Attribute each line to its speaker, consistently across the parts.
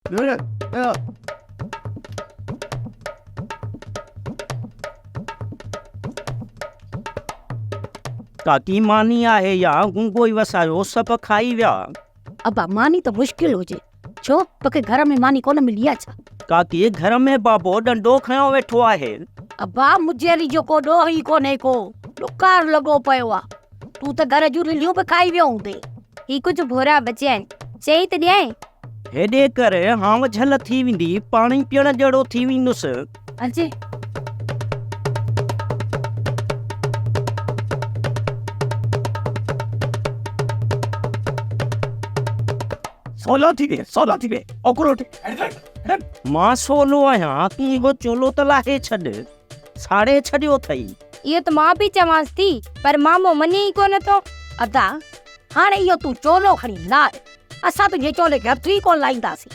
Speaker 1: काकी मानी आहे या गुंगो ई वसायो सब खाई विया।
Speaker 2: अबा मानी तो मुश्किल हो जे छो तोखे घर में मानी कोन मिली आहे छा?
Speaker 1: काकी घर में बाबो डंडो खयो वेठो आहे।
Speaker 2: अबा मुजेरी जो को डो ही कोने को डुकार लगो पयो आ। तू तो घर जूं लिलियूं भी खाई वियो हूंदे। ही कुछ भोरा बचिया आहिनि चई त ॾियां
Speaker 1: हेॾे करे हाव झल थी वेंदी पाणी पीअण जहिड़ो थी वेंदुसि।
Speaker 2: अचे
Speaker 1: सोलो थी वे ओकरो मां सोलो आहियां तूं इहो चोलो त लाहे छॾ साड़े छॾियो अथई।
Speaker 2: इहो त मां बि चवांसि थी पर मामो मञे ई कोन थो। अदा हाणे इहो तूं चोलो खणी लाए असां तुंहिंजे चोले खे हथ ई कोन लाईंदासीं।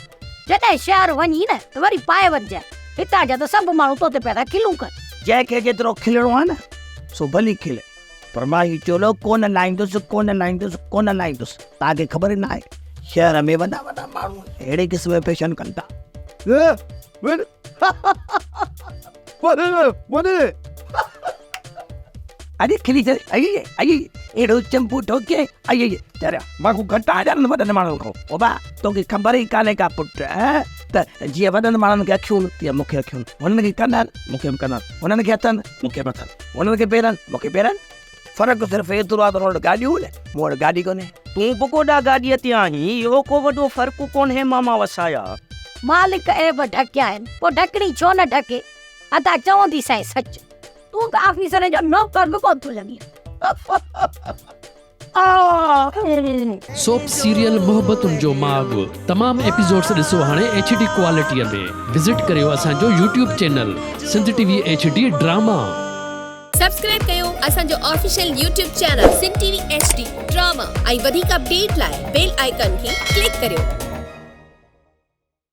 Speaker 2: जॾहिं शहर वञी न त वरी पाए वञजांइ। हितां जा त सभु माण्हू तोते पिया खिलूं कर।
Speaker 1: जंहिंखे जेतिरो खिलणो आहे न सो भली खिले पर मां हीउ चोलो कोन लाहींदुसि तव्हांखे ख़बर न आहे शहर में वॾा वॾा माण्हू अहिड़े क़िस्म जो फैशन कनि था। अरे खिली अहिड़ो चंपू ठोके मां घटि आहियां न वॾनि माण्हुनि खां। ओ बा तोखे ख़बर ई कान्हे का पुट त जीअं वॾनि माण्हुनि खे अखियूं तीअं मूंखे अखियूं हुननि खे कन आहिनि मूंखे बि कन आहिनि हुननि खे हथ आहिनि मूंखे बि हथ हुननि खे पेर आहिनि मूंखे पेर आहिनि। फ़र्क़ु सिर्फ़ु एतिरो आहे त हुन वटि गाॾियूं आहिनि मूं वटि गाॾी कोन्हे। तूं बि कोॾा गाॾीअ ते आहीं इहो को वॾो फ़र्क़ु कोन्हे मामा वसाया।
Speaker 2: मालिक ऐब ढकिया आहिनि पोइ ढकणी छो न ढके। अदा चवंदी साईं सच तूं त ऑफिसर जो नौकर बि कोन थो लॻी।
Speaker 3: सोप सीरियल मोहब्बतुनि जो माॻु तमाम एपिसोड्स ॾिसो हाणे HD क्वालिटीअ में। विज़िट करियो असांजो YouTube channel Sindh TV HD drama.
Speaker 4: Subscribe कयो असांजो official YouTube channel Sindh TV HD drama ऐं वधीक अपडेट लाइ बेल आइकन खे क्लिक करियो।